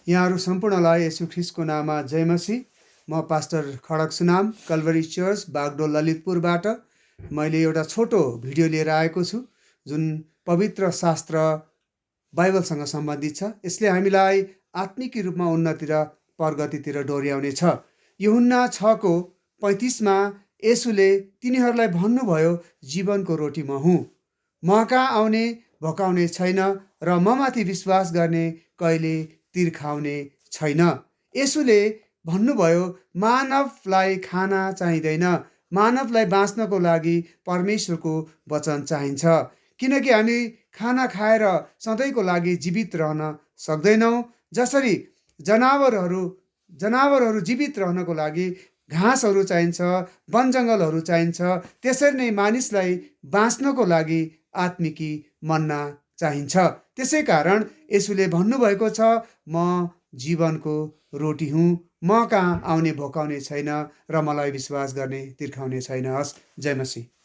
यहाँहरू सम्पूर्णलाई येशू ख्रिस्टको नाममा जय मसीह। म पास्टर खडक सुनाम कल्भरी चर्च बागडोल ललितपुरबाट मैले एउटा छोटो भिडियो लिएर आएको छु जुन पवित्र शास्त्र बाइबलसँग सम्बन्धित छ। यसले हामीलाई आत्मिक रूपमा उन्नति र प्रगतितिर डोर्याउनेछ। यूहन्ना 6:35 येशूले तिनीहरूलाई भन्नुभयो, जीवनको रोटी म हुँ, म कहाँ आउने भोकाउने छैन र ममाथि विश्वास गर्ने कहिले तिर्खाउने छैन। येशूले भन्नुभयो, मानवलाई खाना चाहिँदैन, मानवलाई बाँच्नको लागि परमेश्वरको वचन चाहिन्छ। किनकि हामी खाना खाएर सधैँको लागि जीवित रहन सक्दैनौँ। जसरी जनावरहरू जीवित रहनको लागि घाँसहरू चाहिन्छ, वन जङ्गलहरू चाहिन्छ, त्यसरी नै मानिसलाई बाँच्नको लागि आत्मिकी मन्ना चाहिन्छ। त्यसै कारण येशूले भन्नुभएको छ, म जीवनको रोटी हुँ, म कहाँ आउने भोकाउने छैन र मलाई विश्वास गर्ने तिर्खाउने छैन। हस्, जय मसीह।